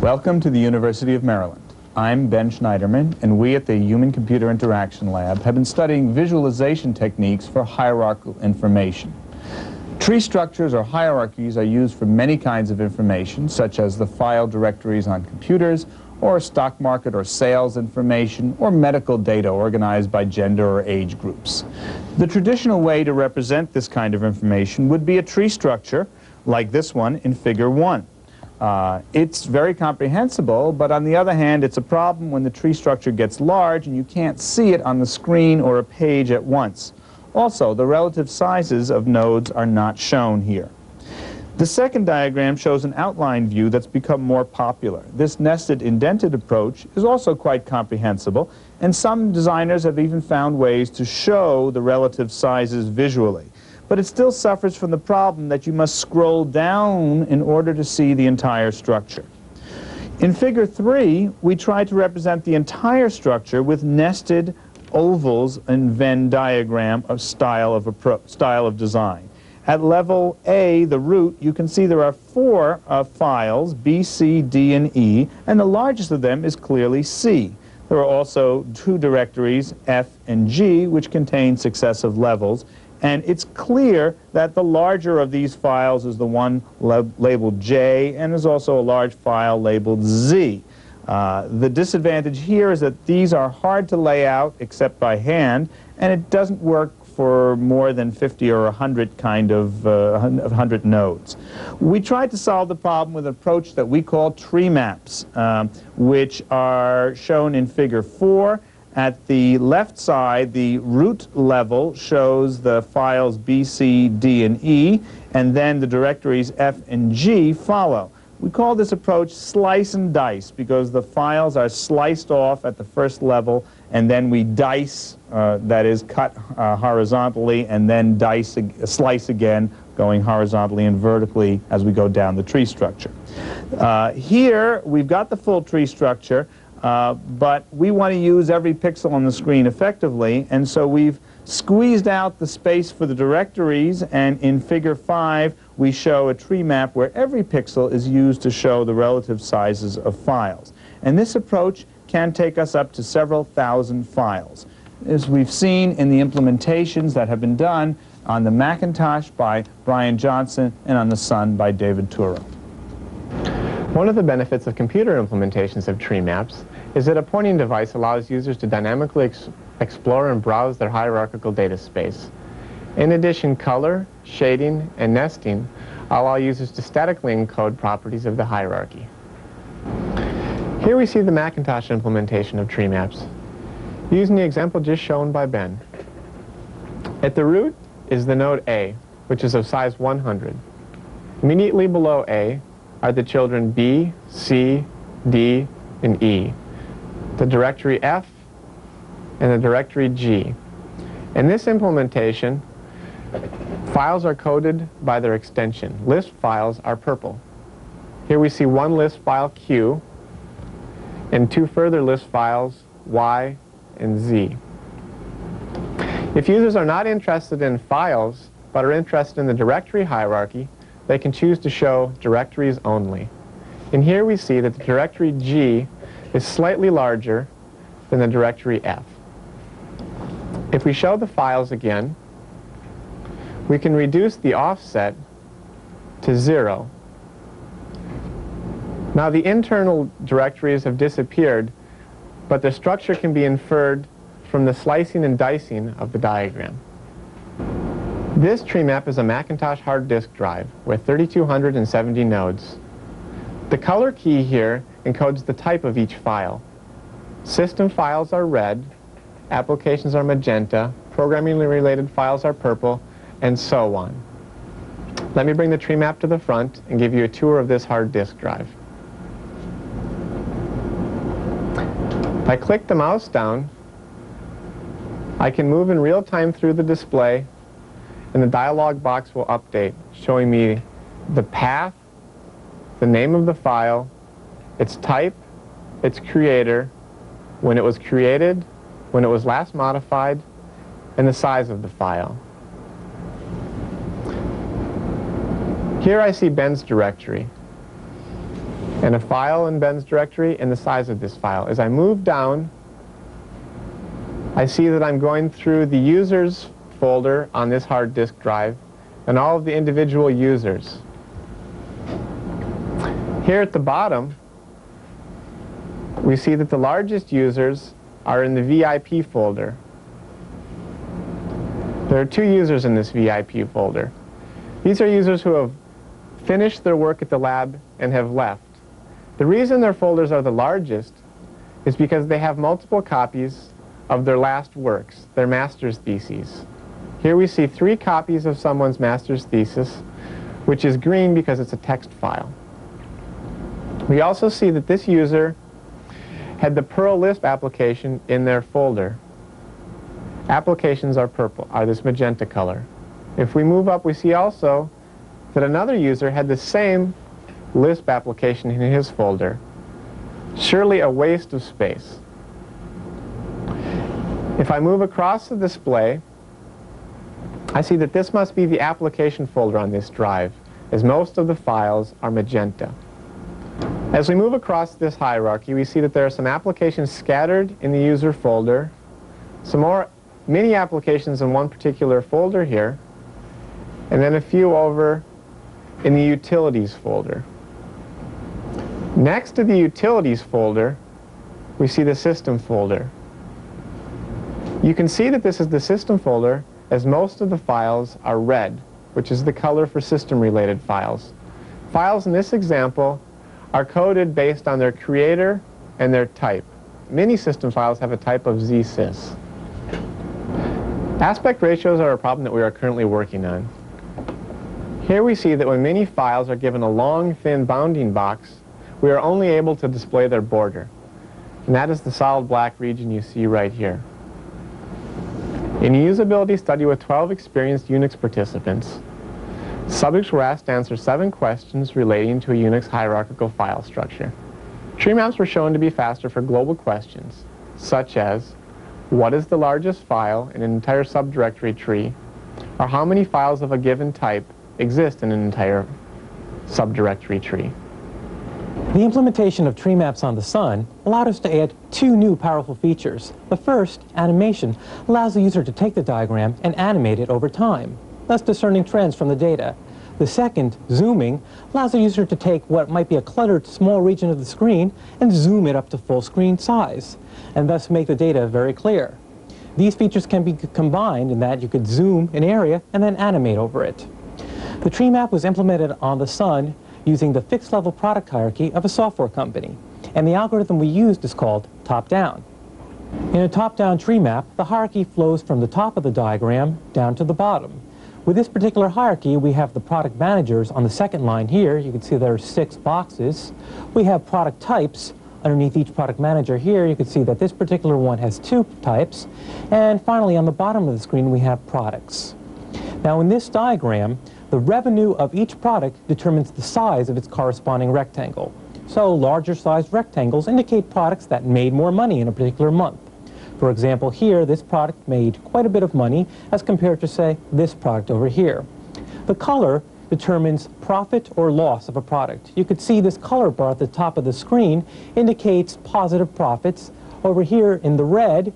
Welcome to the University of Maryland. I'm Ben Shneiderman, and we at the Human-Computer Interaction Lab have been studying visualization techniques for hierarchical information. Tree structures or hierarchies are used for many kinds of information, such as the file directories on computers, or stock market or sales information, or medical data organized by gender or age groups. The traditional way to represent this kind of information would be a tree structure, like this one in Figure 1. It's very comprehensible, but on the other hand, it's a problem when the tree structure gets large and you can't see it on the screen or a page at once. Also, the relative sizes of nodes are not shown here. The second diagram shows an outline view that's become more popular. This nested indented approach is also quite comprehensible, and some designers have even found ways to show the relative sizes visually. But it still suffers from the problem that you must scroll down in order to see the entire structure. In Figure 3, we try to represent the entire structure with nested ovals in Venn diagram of style of design. At level A, the root, you can see there are four files, B, C, D, and E, and the largest of them is clearly C. There are also two directories, F and G, which contain successive levels. And it's clear that the larger of these files is the one labeled J, and there's also a large file labeled Z. The disadvantage here is that these are hard to lay out except by hand, and it doesn't work for more than 50 or 100 100 nodes. We tried to solve the problem with an approach that we call Treemaps, which are shown in Figure 4. At the left side, the root level shows the files B, C, D, and E, and then the directories F and G follow. We call this approach slice and dice because the files are sliced off at the first level, and then we dice, that is, cut horizontally, and then slice again, going horizontally and vertically as we go down the tree structure. Here, we've got the full tree structure, but we want to use every pixel on the screen effectively, and so we've squeezed out the space for the directories, and in Figure 5 we show a tree map where every pixel is used to show the relative sizes of files. And this approach can take us up to several thousand files. As we've seen in the implementations that have been done on the Macintosh by Brian Johnson and on the Sun by David Turo. One of the benefits of computer implementations of tree maps is that a pointing device allows users to dynamically explore and browse their hierarchical data space. In addition, color, shading, and nesting allow users to statically encode properties of the hierarchy. Here we see the Macintosh implementation of tree maps, using the example just shown by Ben. At the root is the node A, which is of size 100. Immediately below A are the children B, C, D, and E, the directory F, and the directory G. In this implementation, files are coded by their extension. List files are purple. Here we see one list file Q and two further list files Y and Z. If users are not interested in files but are interested in the directory hierarchy, they can choose to show directories only. And here we see that the directory G is slightly larger than the directory F. If we show the files again, we can reduce the offset to 0. Now the internal directories have disappeared, but the structure can be inferred from the slicing and dicing of the diagram. This tree map is a Macintosh hard disk drive with 3,270 nodes. The color key here encodes the type of each file. System files are red, applications are magenta, programming related files are purple, and so on. Let me bring the tree map to the front and give you a tour of this hard disk drive. If I click the mouse down, I can move in real time through the display, and the dialog box will update, showing me the path, the name of the file, its type, its creator, when it was created, when it was last modified, and the size of the file. Here I see Ben's directory. and a file in Ben's directory and the size of this file. As I move down, I see that I'm going through the users folder on this hard disk drive and all of the individual users. Here at the bottom, we see that the largest users are in the VIP folder. There are 2 users in this VIP folder. These are users who have finished their work at the lab and have left. The reason their folders are the largest is because they have multiple copies of their last works, their master's theses. Here we see 3 copies of someone's master's thesis, which is green because it's a text file. We also see that this user had the Perl Lisp application in their folder. Applications are purple, are this magenta color. If we move up, we see also that another user had the same Lisp application in his folder. Surely a waste of space. If I move across the display, I see that this must be the application folder on this drive, as most of the files are magenta. As we move across this hierarchy, we see that there are some applications scattered in the user folder, some more mini applications in one particular folder here, and then a few over in the utilities folder. Next to the utilities folder, we see the system folder. You can see that this is the system folder as most of the files are red, which is the color for system-related files. Files in this example are coded based on their creator and their type. Many system files have a type of ZSys. Aspect ratios are a problem that we are currently working on. Here we see that when many files are given a long, thin bounding box, we are only able to display their border. And that is the solid black region you see right here. In a usability study with 12 experienced Unix participants, subjects were asked to answer 7 questions relating to a Unix hierarchical file structure. Treemaps were shown to be faster for global questions, such as, what is the largest file in an entire subdirectory tree, or how many files of a given type exist in an entire subdirectory tree. The implementation of Treemaps on the Sun allowed us to add 2 new powerful features. The first, animation, allows the user to take the diagram and animate it over time, thus discerning trends from the data. The second, zooming, allows the user to take what might be a cluttered small region of the screen and zoom it up to full screen size, and thus make the data very clear. These features can be combined in that you could zoom an area and then animate over it. The Treemap was implemented on the Sun using the fixed-level product hierarchy of a software company, and the algorithm we used is called top-down. In a top-down Treemap, the hierarchy flows from the top of the diagram down to the bottom. With this particular hierarchy, we have the product managers on the second line here. You can see there are 6 boxes. We have product types underneath each product manager here. You can see that this particular one has 2 types. And finally, on the bottom of the screen, we have products. Now, in this diagram, the revenue of each product determines the size of its corresponding rectangle. So larger sized rectangles indicate products that made more money in a particular month. For example, here, this product made quite a bit of money as compared to, say, this product over here. The color determines profit or loss of a product. You could see this color bar at the top of the screen indicates positive profits. Over here in the red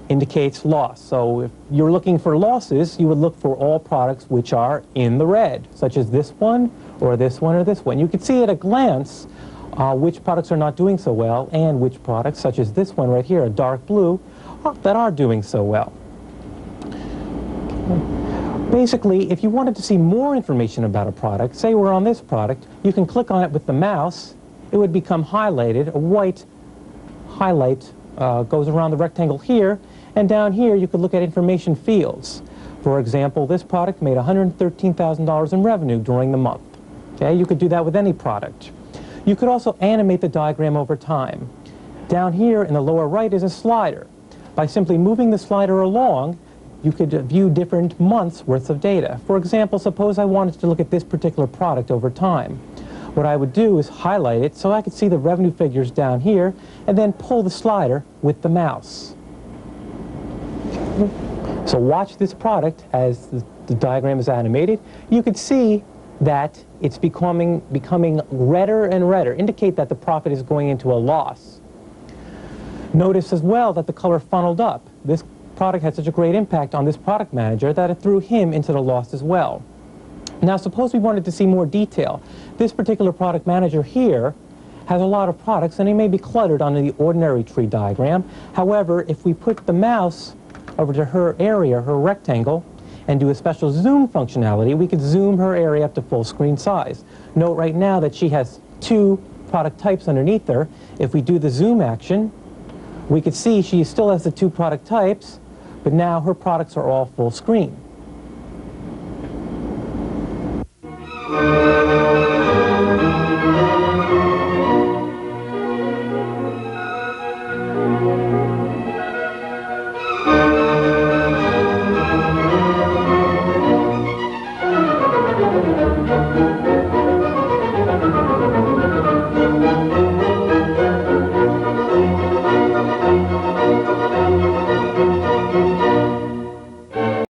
indicates loss. So if you're looking for losses, you would look for all products which are in the red, such as this one or this one or this one. You can see at a glance which products are not doing so well and which products, such as this one right here, a dark blue, that are doing so well. Basically, if you wanted to see more information about a product, say we're on this product, you can click on it with the mouse. It would become highlighted. A white highlight goes around the rectangle here, and down here you could look at information fields. For example, this product made $113,000 in revenue during the month. Okay, you could do that with any product. You could also animate the diagram over time. Down here in the lower right is a slider. By simply moving the slider along, you could view different months' worth of data. For example, suppose I wanted to look at this particular product over time. What I would do is highlight it so I could see the revenue figures down here, and then pull the slider with the mouse. So watch this product as the diagram is animated. You could see that it's becoming redder and redder, indicate that the profit is going into a loss. Notice as well that the color funneled up. This product had such a great impact on this product manager that it threw him into the loss as well. Now suppose we wanted to see more detail. This particular product manager here has a lot of products and they may be cluttered on the ordinary tree diagram. However, if we put the mouse over to her area, her rectangle, and do a special zoom functionality, we could zoom her area up to full screen size. Note right now that she has 2 product types underneath her. If we do the zoom action, we could see she still has the 2 product types, but now her products are all full screen.